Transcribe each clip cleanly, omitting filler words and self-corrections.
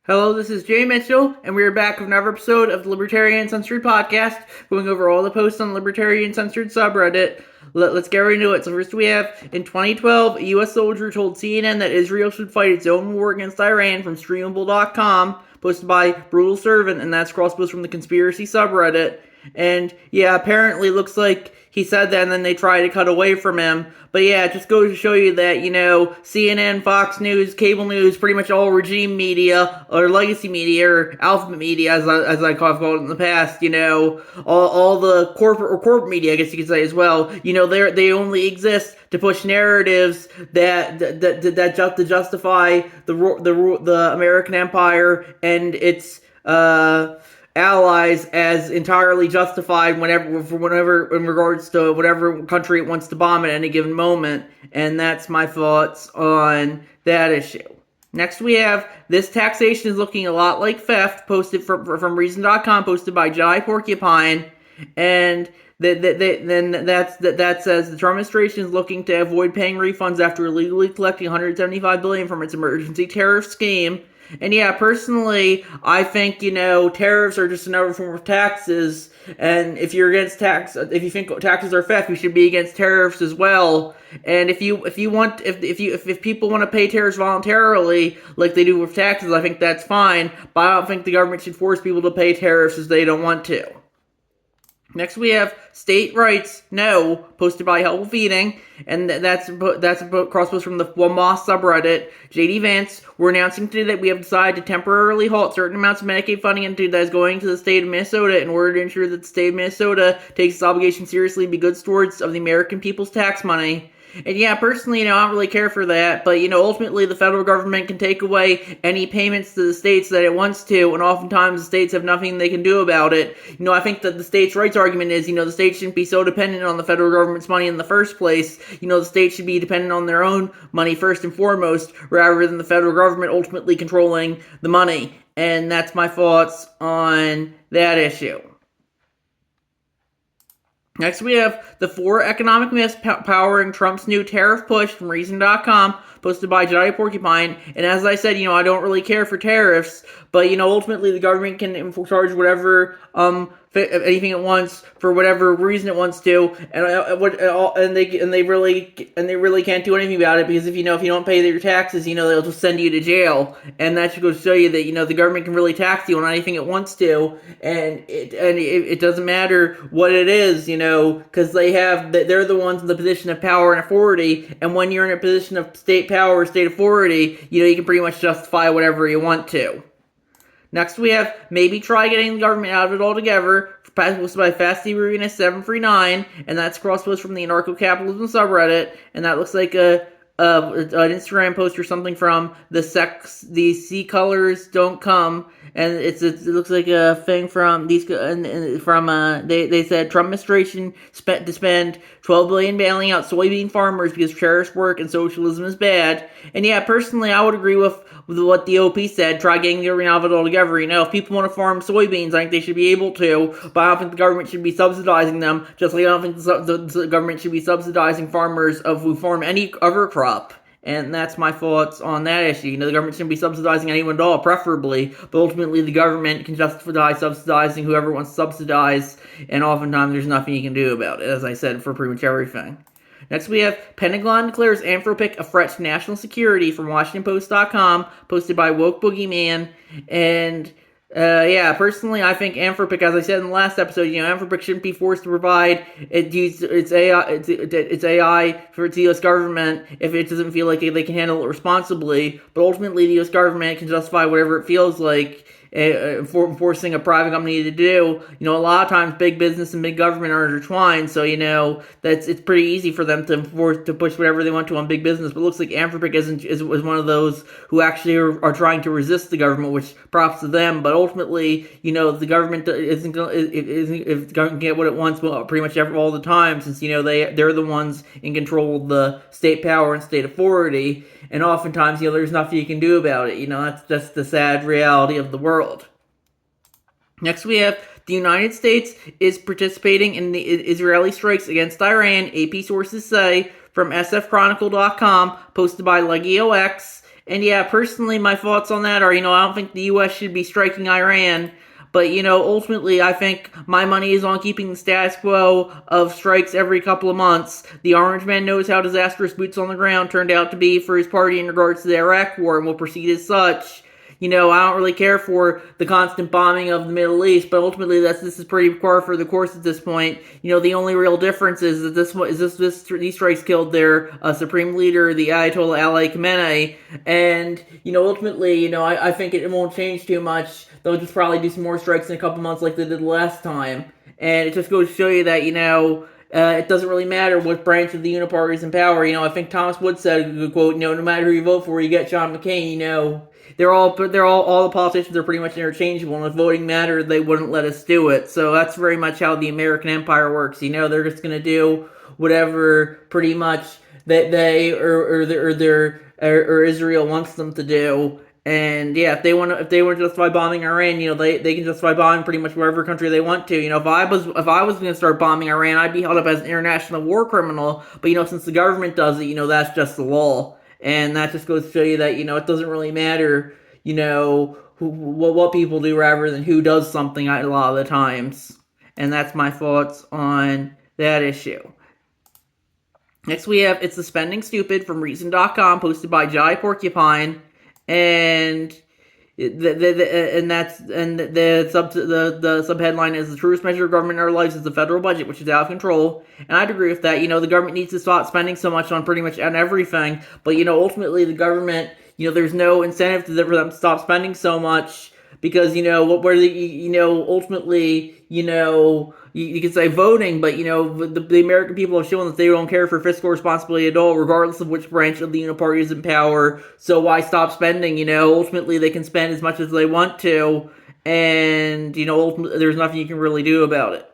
Hello, this is Jay Mitchell, and we are back with another episode of the Libertarian Uncensored podcast, going over all the posts on the Libertarian Uncensored subreddit. Let's get right into it. So first we have, in 2012, a U.S. soldier told CNN that Israel should fight its own war against Iran from streamable.com, posted by Brutal Servant, and that's crosspost from the Conspiracy subreddit. And yeah, apparently it looks like he said that and then they try to cut away from him. But yeah, it just goes to show you that, CNN, Fox News, cable news, pretty much all regime media, or legacy media, or alphabet media, as I've called it in the past, all the corporate media, I guess you could say as well, they only exist to push narratives that justify the American empire and its, allies as entirely justified whenever in regards to whatever country it wants to bomb at any given moment. And that's my thoughts on that issue. Next we have, this taxation is looking a lot like theft, posted from Reason.com, posted by Jedi Porcupine. And that says the Trump administration is looking to avoid paying refunds after illegally collecting $175 billion from its emergency tariff scheme. And yeah, personally, I think, tariffs are just another form of taxes. And if you're against if you think taxes are theft, you should be against tariffs as well. And if people want to pay tariffs voluntarily, like they do with taxes, I think that's fine. But I don't think the government should force people to pay tariffs if they don't want to. Next we have State Rights No, posted by Helpful Feeding, and that's a crosspost from the One Moss subreddit. JD Vance, we're announcing today that we have decided to temporarily halt certain amounts of Medicaid funding that is going to the state of Minnesota in order to ensure that the state of Minnesota takes its obligation seriously and be good stewards of the American people's tax money. And yeah, personally, I don't really care for that, but, ultimately the federal government can take away any payments to the states that it wants to, and oftentimes the states have nothing they can do about it. I think that the states' rights argument is, the states shouldn't be so dependent on the federal government's money in the first place. The states should be dependent on their own money first and foremost, rather than the federal government ultimately controlling the money. And that's my thoughts on that issue. Next, we have the 4 economic myths powering Trump's new tariff push from Reason.com, posted by Jedi Porcupine. And as I said, I don't really care for tariffs, but, ultimately the government can charge whatever, anything it wants for whatever reason it wants to, and they really can't do anything about it, because if you don't pay your taxes, they'll just send you to jail. And that should go to show you that the government can really tax you on anything it wants to, and it doesn't matter what it is, because they're the ones in the position of power and authority. And when you're in a position of state power or state authority, you can pretty much justify whatever you want to. Next we have, maybe try getting the government out of it altogether, posted by FastyRuinous739, and that's crosspost from the Anarcho-Capitalism subreddit, and that looks like an Instagram post or something from the Sea Colors Don't Come, and it looks like a thing from they said Trump administration spend $12 billion bailing out soybean farmers because terrorist work and socialism is bad. And yeah, personally, I would agree with what the OP said. Try getting the government out of it altogether. If people want to farm soybeans, I think they should be able to, but I don't think the government should be subsidizing them, just like I don't think the government should be subsidizing farmers who farm any other crop. And that's my thoughts on that issue. The government shouldn't be subsidizing anyone at all, preferably, but ultimately the government can justify subsidizing whoever wants to subsidize, and oftentimes there's nothing you can do about it, as I said, for pretty much everything. Next we have, Pentagon declares Anthropic a threat to national security from WashingtonPost.com, posted by Woke Boogeyman. And yeah, personally, I think Anthropic, as I said in the last episode, Anthropic shouldn't be forced to provide its AI for its U.S. government if it doesn't feel like they can handle it responsibly. But ultimately, the U.S. government can justify whatever it feels like forcing a private company to do. A lot of times big business and big government are intertwined, so it's pretty easy for them to push whatever they want to on big business. But it looks like Anthropic is one of those who actually are trying to resist the government, which props to them. But ultimately, the government isn't going to get what it wants pretty much all the time, since they're the ones in control of the state power and state authority. And oftentimes, there's nothing you can do about it. That's just the sad reality of the world. Next we have, the United States is participating in the Israeli strikes against Iran, AP sources say, from sfchronicle.com, posted by LegioX. And yeah, personally, my thoughts on that are, I don't think the U.S. should be striking Iran. But, ultimately, I think my money is on keeping the status quo of strikes every couple of months. The Orange Man knows how disastrous boots on the ground turned out to be for his party in regards to the Iraq War and will proceed as such. I don't really care for the constant bombing of the Middle East, but ultimately this is pretty par for the course at this point. The only real difference is that these strikes killed their supreme leader, the Ayatollah Ali Khamenei, and ultimately, I think it won't change too much. They'll just probably do some more strikes in a couple months like they did last time, and it just goes to show you that it doesn't really matter what branch of the Uniparty is in power. I think Thomas Wood said, quote, no matter who you vote for, you get John McCain. All the politicians are pretty much interchangeable, and if voting mattered, they wouldn't let us do it. So that's very much how the American empire works. They're just gonna do whatever pretty much that they or Israel wants them to do. And yeah, if they want to justify bombing Iran, they can justify bombing pretty much wherever country they want to. If I was going to start bombing Iran, I'd be held up as an international war criminal. But since the government does it, that's just the law. And that just goes to show you that, it doesn't really matter, what people do rather than who does something a lot of the times. And that's my thoughts on that issue. Next we have It's the Spending Stupid from Reason.com, posted by Jai Porcupine. And the subheadline is the truest measure of government in our lives is the federal budget, which is out of control. And I'd agree with that. The government needs to stop spending so much on pretty much on everything. But ultimately the government, there's no incentive for them to stop spending so much because ultimately you can say voting, but the American people have shown that they don't care for fiscal responsibility at all, regardless of which branch of the Uniparty is in power. So why stop spending? Ultimately they can spend as much as they want to, and ultimately there's nothing you can really do about it.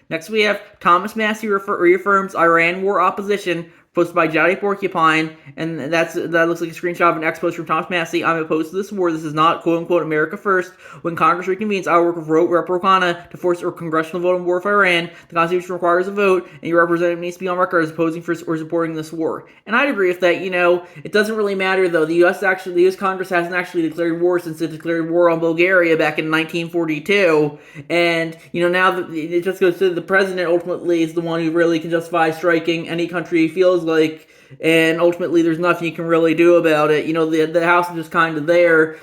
Next we have Thomas Massie reaffirms Iran war opposition, posted by Jowdy Porcupine, and that looks like a screenshot of an ex-post from Thomas Massie. I'm opposed to this war. This is not quote-unquote America first. When Congress reconvenes, I will work with Rep. Ro to force a congressional vote on war for Iran. The Constitution requires a vote, and your representative needs to be on record as opposing for or supporting this war. And I'd agree with that. It doesn't really matter though. The U.S. Congress hasn't actually declared war since it declared war on Bulgaria back in 1942. And now that it just goes to the president ultimately is the one who really can justify striking any country he feels like, and ultimately there's nothing you can really do about it. The House is just kind of there.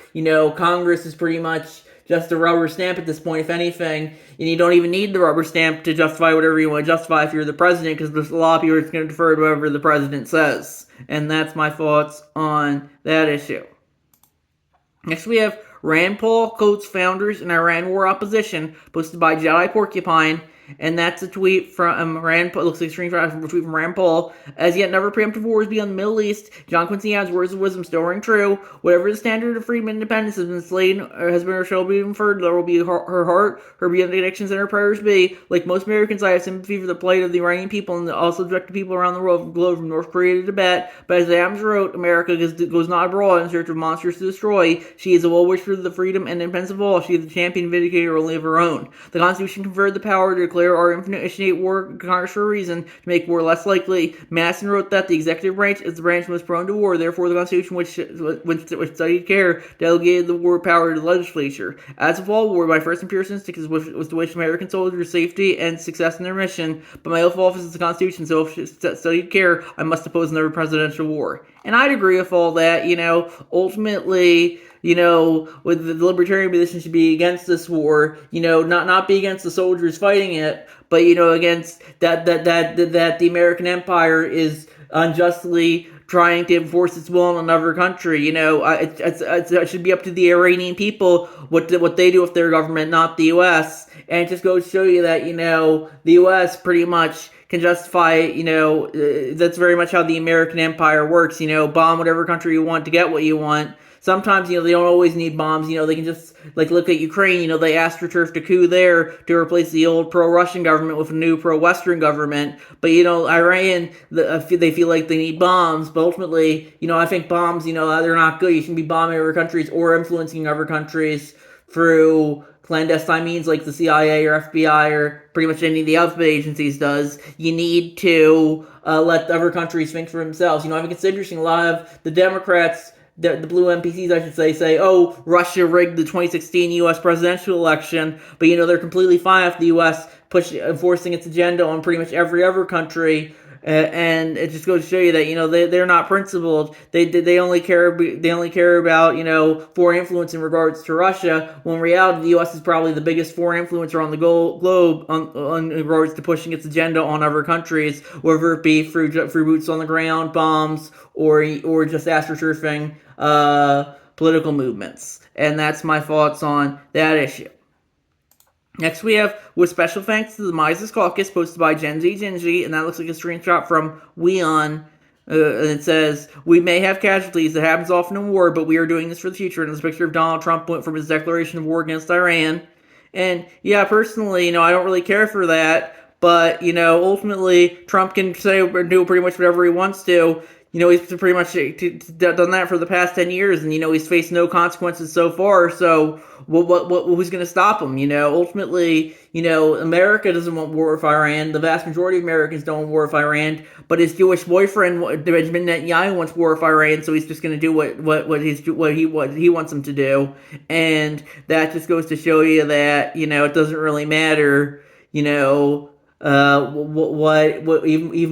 Congress is pretty much just a rubber stamp at this point, if anything, and you don't even need the rubber stamp to justify whatever you want to justify if you're the president, because there's a lot of people that's going to defer to whatever the president says. And that's my thoughts on that issue. Next we have Rand Paul quotes founders in Iran war opposition, posted by Jedi Porcupine. And that's a tweet from Rand Paul. Looks like a screenshot from a tweet from Rand Paul. As yet, never preemptive wars beyond the Middle East. John Quincy Adams' words of wisdom still ring true. Whatever the standard of freedom and independence has been slain or has been or shall be inferred, there will be her heart, her benedictions, and her prayers be. Like most Americans, I have sympathy for the plight of the Iranian people and all subjected people around the world, globe from North Korea to Tibet. But as Adams wrote, America goes not abroad in search of monsters to destroy. She is a well-wisher of the freedom and independence of all. She is the champion vindicator only of her own. The Constitution conferred the power to declare our initiate war Congress for a reason, to make war less likely. Madison wrote that the executive branch is the branch most prone to war, therefore the Constitution, which studied care, delegated the war power to the legislature. As of all war, my first and purest instinct was to wish American soldiers safety and success in their mission, but my oath of office is the Constitution, so if studied care, I must oppose another presidential war. And I'd agree with all that. Ultimately, with the Libertarian position should be against this war, not be against the soldiers fighting it, but, against that the American empire is unjustly trying to enforce its will on another country. It should be up to the Iranian people what they do with their government, not the U.S. And it just goes to show you that, the U.S. pretty much can justify, that's very much how the American empire works, bomb whatever country you want to get what you want. Sometimes, they don't always need bombs, they can just, look at Ukraine, they astroturfed a coup there to replace the old pro-Russian government with a new pro-Western government. But, Iran, they feel like they need bombs, but ultimately, I think bombs, they're not good. You shouldn't be bombing other countries or influencing other countries through clandestine means like the CIA or FBI or pretty much any of the other agencies does. You need to let other countries think for themselves. I think it's interesting. A lot of the Democrats, the blue NPCs, I should say, oh, Russia rigged the 2016 U.S. presidential election, but they're completely fine if the U.S. enforcing its agenda on pretty much every other country. And it just goes to show you that they're not principled. They only care about foreign influence in regards to Russia. When in reality, the U.S. is probably the biggest foreign influencer on the globe in regards to pushing its agenda on other countries, whether it be through boots on the ground, bombs, or just astroturfing political movements. And that's my thoughts on that issue. Next we have, with special thanks to the Mises Caucus, posted by Gen Z Gingy, and that looks like a screenshot from Weon, and it says, we may have casualties, that happens often in war, but we are doing this for the future, and this picture of Donald Trump went from his declaration of war against Iran, and yeah, personally, I don't really care for that, but, ultimately, Trump can say or do pretty much whatever he wants to. He's pretty much done that for the past 10 years, and, he's faced no consequences so far, so who's going to stop him? Ultimately, America doesn't want war with Iran. The vast majority of Americans don't want war with Iran, but his Jewish boyfriend, Benjamin Netanyahu, wants war with Iran, so he's just going to do what he wants him to do, and that just goes to show you that, it doesn't really matter, even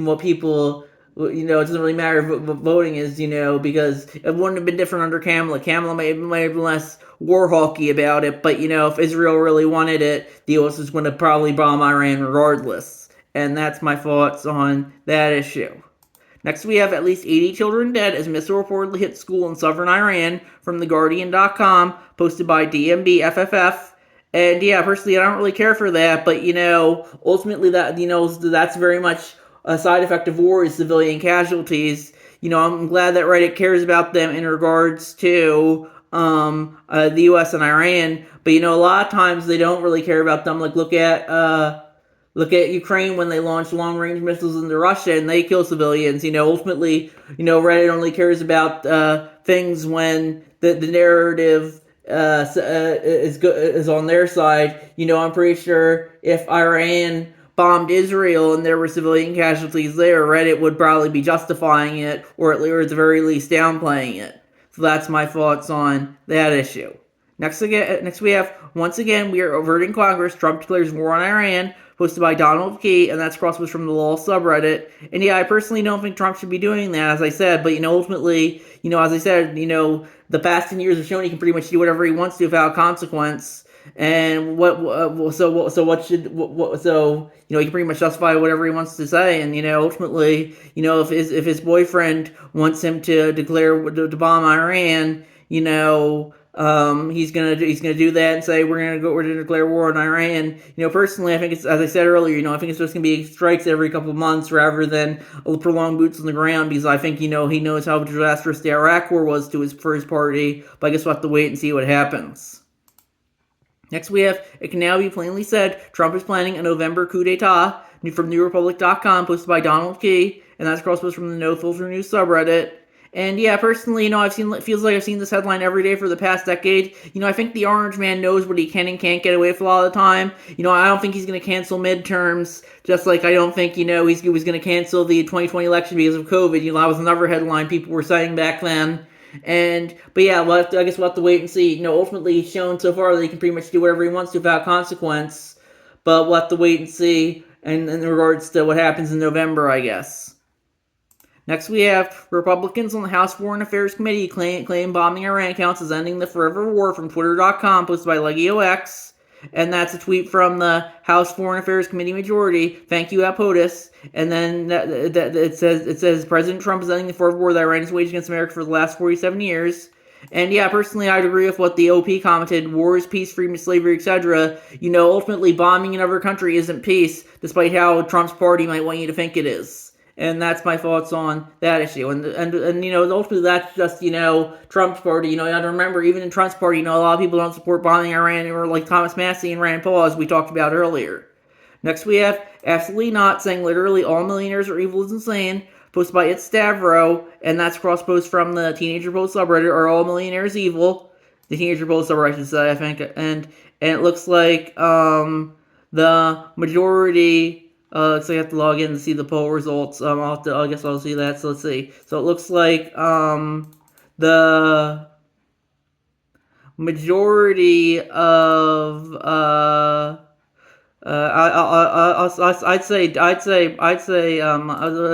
what people... it doesn't really matter what voting is, because it wouldn't have been different under Kamala. Kamala might have been less war hawky about it, but, if Israel really wanted it, the U.S. is going to probably bomb Iran regardless. And that's my thoughts on that issue. Next, we have at least 80 children dead as missile reportedly hit school in southern Iran from TheGuardian.com, posted by DMBFFF. And yeah, personally, I don't really care for that, but, ultimately that's very much a side effect of war is civilian casualties. I'm glad that Reddit cares about them in regards to the U.S. and Iran, but a lot of times they don't really care about them. Like look at Ukraine when they launched long-range missiles into Russia and they kill civilians. Ultimately, Reddit only cares about things when the narrative is on their side. I'm pretty sure if Iran bombed Israel and there were civilian casualties there, Reddit would probably be justifying it, or at the very least downplaying it. So that's my thoughts on that issue. Next we have, once again, we are averting Congress. Trump declares war on Iran, posted by Donald Key, and that's crossed from the LOL subreddit. And yeah, I personally don't think Trump should be doing that, as I said, but ultimately, as I said, the past 10 years have shown he can pretty much do whatever he wants to without consequence. And he can pretty much justify whatever he wants to say, and ultimately, if his boyfriend wants him to to bomb Iran, he's gonna do that and say we're gonna declare war on Iran. Personally, I think it's, as I said earlier, I think it's just gonna be strikes every couple of months rather than prolonged boots on the ground, because I think he knows how disastrous the Iraq War was for his party. But I guess we'll have to wait and see what happens. Next we have, it can now be plainly said, Trump is planning a November coup d'etat, from NewRepublic.com, posted by Donald Key, and that's cross-posted from the No Filter News subreddit. And yeah, personally, it feels like I've seen this headline every day for the past decade. I think the Orange Man knows what he can and can't get away with a lot of the time. I don't think he's going to cancel midterms, just like I don't think, he was going to cancel the 2020 election because of COVID. That was another headline people were saying back then. But yeah, I guess we'll have to wait and see. Ultimately, he's shown so far that he can pretty much do whatever he wants to without consequence. But we'll have to wait and see in regards to what happens in November, I guess. Next, we have Republicans on the House Foreign Affairs Committee claim bombing Iran counts as ending the forever war, from Twitter.com, posted by LegioX. And that's a tweet from the House Foreign Affairs Committee majority. Thank you, POTUS. And then it says President Trump is ending the forever war that Iran has waged against America for the last 47 years. And yeah, personally, I'd agree with what the OP commented. War is peace, freedom, slavery, etc. Ultimately, bombing another country isn't peace, despite how Trump's party might want you to think it is. And that's my thoughts on that issue. And ultimately that's just, Trump's party. You have to remember, even in Trump's party, a lot of people don't support bombing Iran, or like Thomas Massie and Rand Paul, as we talked about earlier. Next we have Absolutely Not, saying literally all millionaires are evil is insane, posted by It's Stavro, and that's cross-post from the Teenager Post subreddit, Are All Millionaires Evil? The teenager poll subreddit, I should say, I think, and it looks like the majority. So you have to log in to see the poll results. I guess I'll see that. So let's see. So it looks like the majority of what did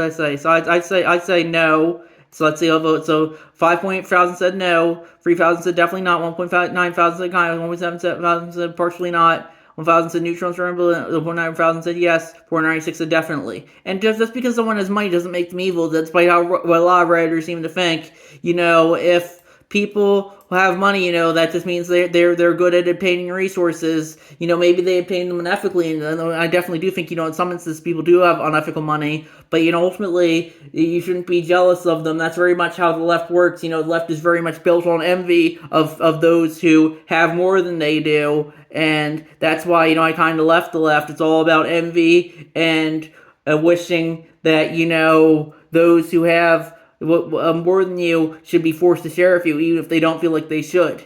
I say? So I'd say no. So let's see, I'll vote. So 5,000 said no, 3,000 said definitely not, 1.9 thousand said kind of, 1.7 thousand said partially not, 1,000 said neutral, 1.9 thousand said yes, 496 said definitely. And just because someone has money doesn't make them evil. That's by what a lot of Redditors seem to think. If people who have money, that just means they're good at obtaining resources. Maybe they obtain them unethically, and I definitely do think, in some instances people do have unethical money, but ultimately you shouldn't be jealous of them. That's very much how the left works. The left is very much built on envy of those who have more than they do, and that's why I kind of left the left. It's all about envy and wishing that those who have more than you should be forced to share with you, even if they don't feel like they should.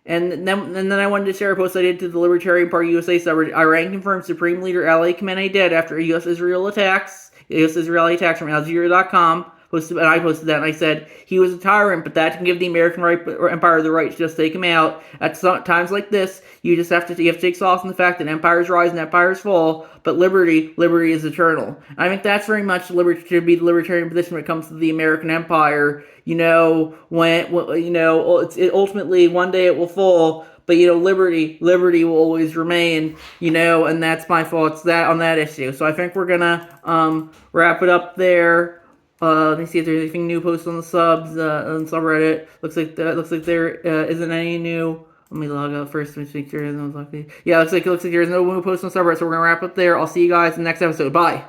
And then I wanted to share a post I did to the Libertarian Party USA subreddit. Iran confirmed Supreme Leader Ali Khamenei dead after U.S.-Israel attacks. U.S.-Israeli attacks from Al-Jazeera.com. And I posted that, and I said he was a tyrant, but that can give the American empire the right to just take him out. At times like this, you have to take solace in the fact that empires rise and empires fall, but liberty is eternal. And I think that's very much should be the libertarian position when it comes to the American empire. Ultimately one day it will fall, but liberty will always remain. And that's my thoughts on that issue. So I think we're gonna wrap it up there. Let me see if there's anything new posted on the subs on subreddit. Looks like there isn't any new. Let me log out first to make sure there's no. Yeah, looks like there is no new post on subreddit. So we're gonna wrap up there. I'll see you guys in the next episode. Bye.